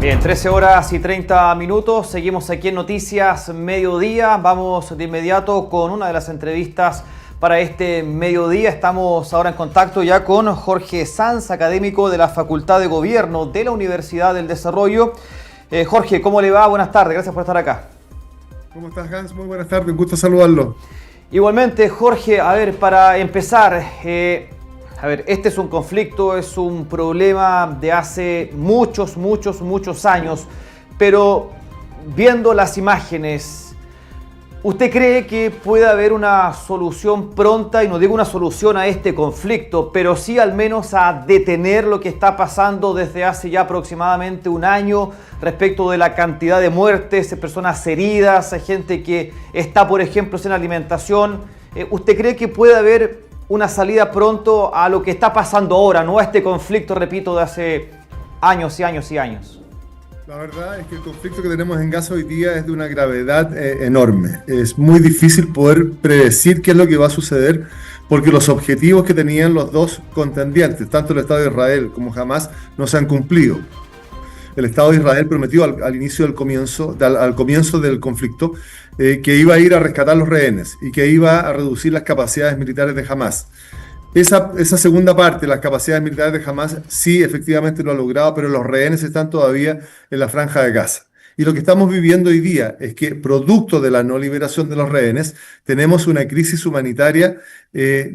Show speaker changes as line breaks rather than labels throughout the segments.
Bien, 13 horas y 30 minutos. Seguimos aquí en Noticias Mediodía. Vamos de inmediato con una de las entrevistas para este mediodía. Estamos ahora en contacto ya con Jorge Sanz, académico de la Facultad de Gobierno de la Universidad del Desarrollo. Jorge, ¿cómo le va? Buenas tardes, gracias por estar acá.
¿Cómo estás, Hans? Muy buenas tardes, un gusto saludarlo.
Igualmente, Jorge, a ver, para empezar, este es un conflicto, es un problema de hace muchos años, pero viendo las imágenes, ¿usted cree que puede haber una solución pronta? Y no digo una solución a este conflicto, pero sí al menos a detener lo que está pasando desde hace ya aproximadamente un año respecto de la cantidad de muertes, personas heridas, gente que está, por ejemplo, sin alimentación. ¿Usted cree que puede haber una salida pronto a lo que está pasando ahora, no a este conflicto, repito, de hace años y años y años?
La verdad es que el conflicto que tenemos en Gaza hoy día es de una gravedad enorme. Es muy difícil poder predecir qué es lo que va a suceder porque los objetivos que tenían los dos contendientes, tanto el Estado de Israel como Hamás, no se han cumplido. El Estado de Israel prometió al inicio del al comienzo del conflicto que iba a ir a rescatar los rehenes y que iba a reducir las capacidades militares de Hamás. Esa segunda parte, las capacidades militares de Hamás, sí efectivamente lo ha logrado, pero los rehenes están todavía en la franja de Gaza. Y lo que estamos viviendo hoy día es que, producto de la no liberación de los rehenes, tenemos una crisis humanitaria.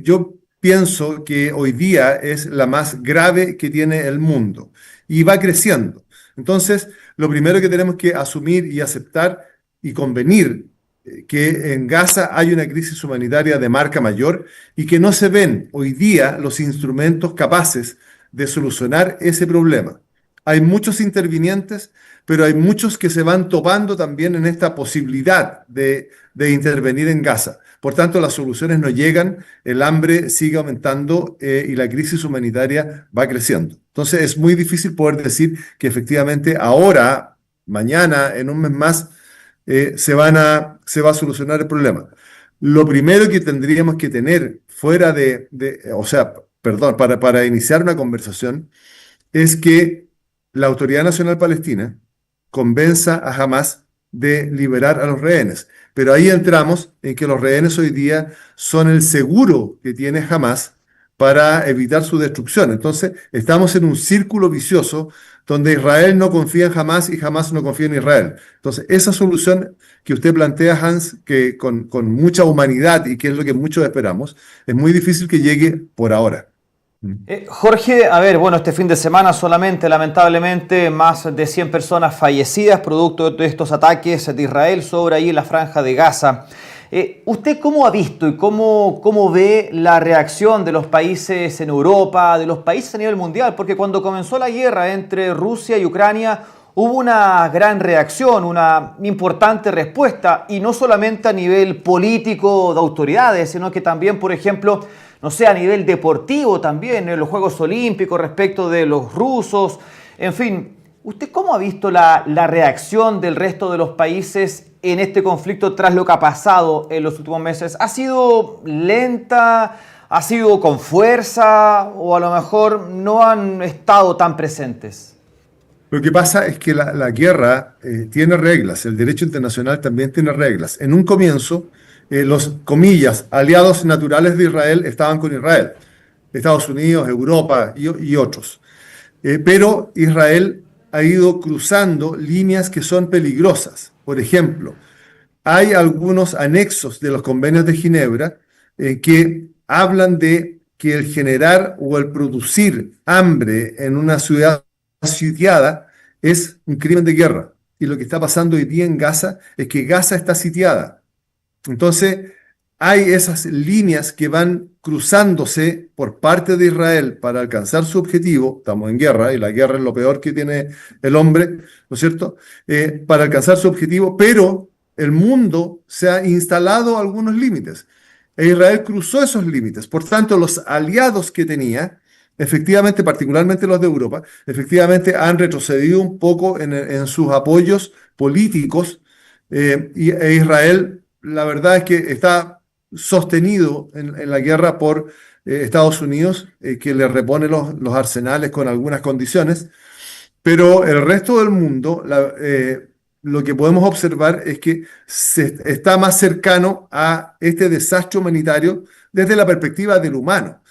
Yo pienso que hoy día es la más grave que tiene el mundo y va creciendo. Entonces, lo primero que tenemos que asumir y aceptar y convenir que en Gaza hay una crisis humanitaria de marca mayor y que no se ven hoy día los instrumentos capaces de solucionar ese problema. Hay muchos intervinientes, pero hay muchos que se van topando también en esta posibilidad de intervenir en Gaza. Por tanto, las soluciones no llegan, el hambre sigue aumentando y la crisis humanitaria va creciendo. Entonces, es muy difícil poder decir que efectivamente ahora, mañana, en un mes más, se va a solucionar el problema. Lo primero que tendríamos que tener para iniciar una conversación es que la Autoridad Nacional Palestina convenza a Hamás de liberar a los rehenes. Pero ahí entramos en que los rehenes hoy día son el seguro que tiene Hamás para evitar su destrucción. Entonces, estamos en un círculo vicioso donde Israel no confía en Hamás y Hamás no confía en Israel. Entonces, esa solución que usted plantea, Hans, que con mucha humanidad y que es lo que muchos esperamos, es muy difícil que llegue por ahora.
Jorge, este fin de semana solamente, lamentablemente, más de 100 personas fallecidas producto de estos ataques de Israel sobre ahí la franja de Gaza. ¿Usted cómo ha visto y cómo ve la reacción de los países en Europa, de los países a nivel mundial? Porque cuando comenzó la guerra entre Rusia y Ucrania hubo una gran reacción, una importante respuesta, y no solamente a nivel político de autoridades, sino que también, por ejemplo, no sé, a nivel deportivo también, en los Juegos Olímpicos respecto de los rusos. En fin, ¿usted cómo ha visto la reacción del resto de los países en este conflicto tras lo que ha pasado en los últimos meses? ¿Ha sido lenta? ¿Ha sido con fuerza? ¿O a lo mejor no han estado tan presentes?
Lo que pasa es que la guerra tiene reglas, el derecho internacional también tiene reglas. En un comienzo, los, comillas, aliados naturales de Israel estaban con Israel, Estados Unidos, Europa y otros. Pero Israel ha ido cruzando líneas que son peligrosas. Por ejemplo, hay algunos anexos de los convenios de Ginebra que hablan de que el generar o el producir hambre en una ciudad sitiada es un crimen de guerra. Y lo que está pasando hoy día en Gaza es que Gaza está sitiada. Entonces, hay esas líneas que van cruzándose por parte de Israel para alcanzar su objetivo. Estamos en guerra y la guerra es lo peor que tiene el hombre, ¿no es cierto? Para alcanzar su objetivo, pero el mundo se ha instalado algunos límites. E Israel cruzó esos límites. Por tanto, los aliados que tenía, efectivamente, particularmente los de Europa, efectivamente han retrocedido un poco en sus apoyos políticos e Israel, la verdad es que está sostenido en la guerra por Estados Unidos, que le repone los arsenales con algunas condiciones. Pero el resto del mundo, lo que podemos observar es que se está más cercano a este desastre humanitario desde la perspectiva del humano,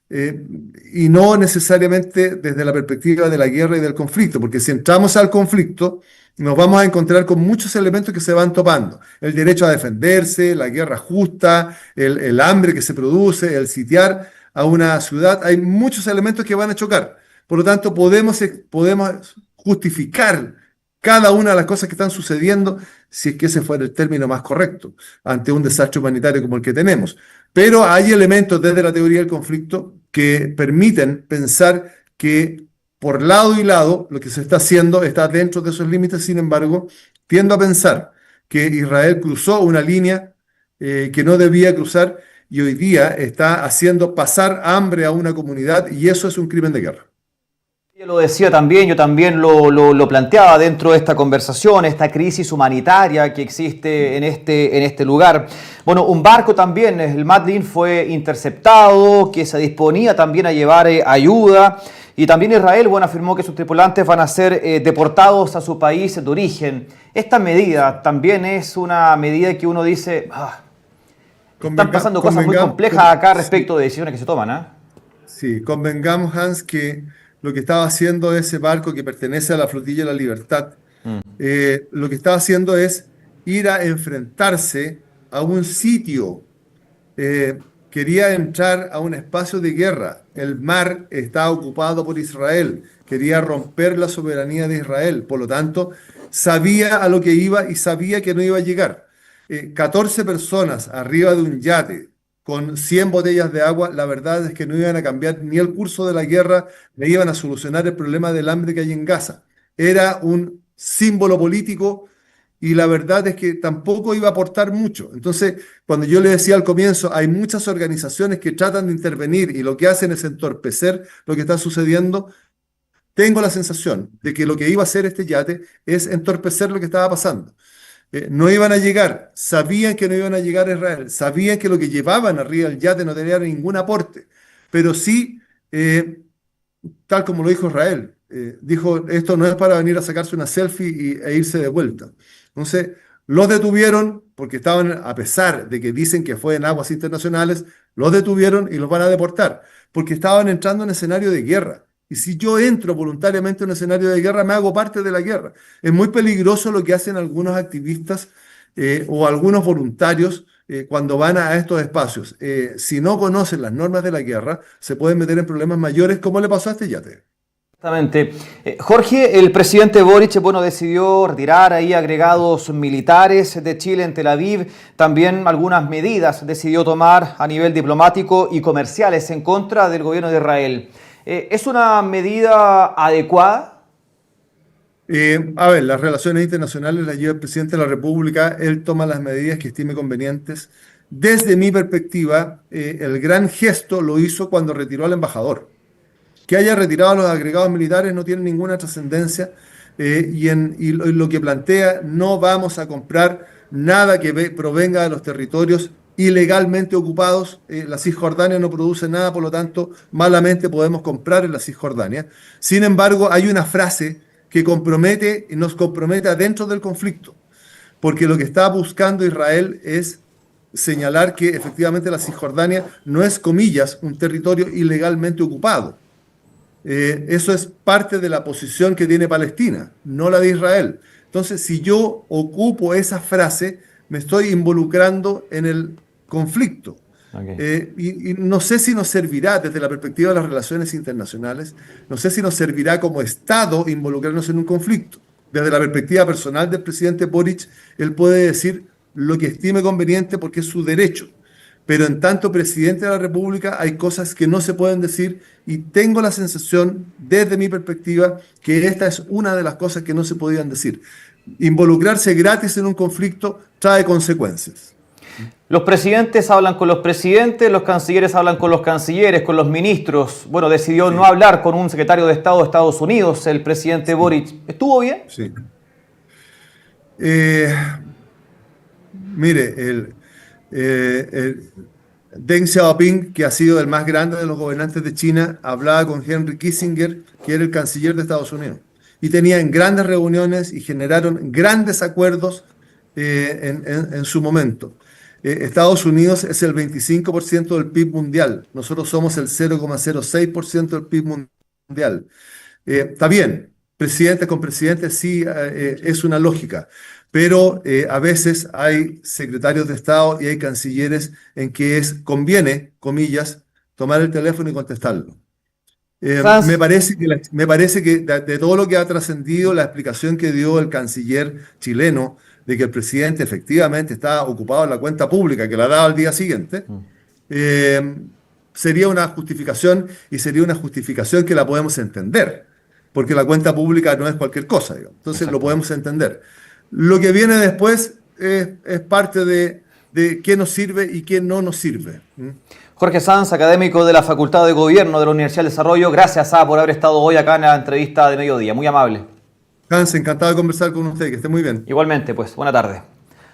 eh, y no necesariamente desde la perspectiva de la guerra y del conflicto, porque si entramos al conflicto, nos vamos a encontrar con muchos elementos que se van topando. El derecho a defenderse, la guerra justa, el hambre que se produce, el sitiar a una ciudad. Hay muchos elementos que van a chocar. Por lo tanto, podemos justificar cada una de las cosas que están sucediendo, si es que ese fuera el término más correcto, ante un desastre humanitario como el que tenemos. Pero hay elementos desde la teoría del conflicto que permiten pensar que por lado y lado lo que se está haciendo está dentro de esos límites. Sin embargo, tiendo a pensar que Israel cruzó una línea que no debía cruzar y hoy día está haciendo pasar hambre a una comunidad, y eso es un crimen de guerra.
Yo lo decía también, yo también lo planteaba dentro de esta conversación, esta crisis humanitaria que existe en este lugar. Bueno, un barco también, el Madlin, fue interceptado, que se disponía también a llevar ayuda. Y también Israel, bueno, afirmó que sus tripulantes van a ser deportados a su país de origen. Esta medida también es una medida que uno dice, están pasando cosas muy complejas acá respecto de decisiones que se toman, ¿eh?
Sí, convengamos, Hans, que lo que estaba haciendo ese barco que pertenece a la Flotilla de la Libertad, lo que estaba haciendo es ir a enfrentarse a un sitio. Quería entrar a un espacio de guerra. El mar está ocupado por Israel. Quería romper la soberanía de Israel. Por lo tanto, sabía a lo que iba y sabía que no iba a llegar. 14 personas arriba de un yate con 100 botellas de agua, la verdad es que no iban a cambiar ni el curso de la guerra, ni iban a solucionar el problema del hambre que hay en Gaza. Era un símbolo político y la verdad es que tampoco iba a aportar mucho. Entonces, cuando yo le decía al comienzo, hay muchas organizaciones que tratan de intervenir y lo que hacen es entorpecer lo que está sucediendo. Tengo la sensación de que lo que iba a hacer este yate es entorpecer lo que estaba pasando. No iban a llegar, sabían que no iban a llegar a Israel, sabían que lo que llevaban arriba del yate no tenía ningún aporte, pero sí, tal como lo dijo Israel, dijo, esto no es para venir a sacarse una selfie e irse de vuelta. Entonces, los detuvieron porque estaban, a pesar de que dicen que fue en aguas internacionales, los detuvieron y los van a deportar, porque estaban entrando en escenario de guerra. Y si yo entro voluntariamente en un escenario de guerra, me hago parte de la guerra. Es muy peligroso lo que hacen algunos activistas o algunos voluntarios cuando van a estos espacios. Si no conocen las normas de la guerra, se pueden meter en problemas mayores, como le pasó a este yate.
Exactamente. Jorge, el presidente Boric, bueno, decidió retirar ahí agregados militares de Chile en Tel Aviv. También algunas medidas decidió tomar a nivel diplomático y comerciales en contra del gobierno de Israel. ¿Es una medida adecuada?
A ver, las relaciones internacionales las lleva el presidente de la República, él toma las medidas que estime convenientes. Desde mi perspectiva, el gran gesto lo hizo cuando retiró al embajador. Que haya retirado a los agregados militares no tiene ninguna trascendencia, y lo que plantea, no vamos a comprar nada que provenga de los territorios ilegalmente ocupados. La Cisjordania no produce nada, por lo tanto, malamente podemos comprar en la Cisjordania. Sin embargo, hay una frase que compromete y nos compromete adentro del conflicto, porque lo que está buscando Israel es señalar que efectivamente la Cisjordania no es, comillas, un territorio ilegalmente ocupado. Eso es parte de la posición que tiene Palestina, no la de Israel. Entonces, si yo ocupo esa frase, me estoy involucrando en el conflicto.
Okay.
Y no sé si nos servirá desde la perspectiva de las relaciones internacionales, no sé si nos servirá como Estado involucrarnos en un conflicto. Desde la perspectiva personal del presidente Boric, él puede decir lo que estime conveniente porque es su derecho. Pero en tanto presidente de la República hay cosas que no se pueden decir, y tengo la sensación, desde mi perspectiva, que esta es una de las cosas que no se podían decir. Involucrarse gratis en un conflicto trae consecuencias.
Los presidentes hablan con los presidentes, los cancilleres hablan con los cancilleres, con los ministros. Bueno, decidió no hablar con un secretario de Estado de Estados Unidos, el presidente Boric. ¿Estuvo bien?
Sí. Mire, Deng Xiaoping, que ha sido el más grande de los gobernantes de China, hablaba con Henry Kissinger, que era el canciller de Estados Unidos. y tenían grandes reuniones y generaron grandes acuerdos en su momento. Estados Unidos es el 25% del PIB mundial, nosotros somos el 0,06% del PIB mundial. Está bien, presidente con presidente sí es una lógica, pero a veces hay secretarios de Estado y hay cancilleres en que conviene, comillas, tomar el teléfono y contestarlo.
Sanz,
Me parece que de todo lo que ha trascendido, la explicación que dio el canciller chileno de que el presidente efectivamente está ocupado en la cuenta pública, que la daba al día siguiente, eh, sería una justificación y sería una justificación que la podemos entender, porque la cuenta pública no es cualquier cosa, digamos. Entonces lo podemos entender. Lo que viene después es parte de qué nos sirve y qué no nos sirve.
Jorge Sanz, académico de la Facultad de Gobierno de la Universidad del Desarrollo, gracias por haber estado hoy acá en la entrevista de mediodía, muy amable.
Hans, encantado de conversar con usted, que esté muy bien.
Igualmente, pues, buena tarde.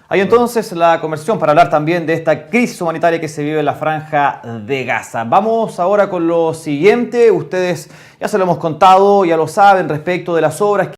Hay entonces la conversión para hablar también de esta crisis humanitaria que se vive en la Franja de Gaza. Vamos ahora con lo siguiente. Ustedes ya se lo hemos contado, ya lo saben, respecto de las obras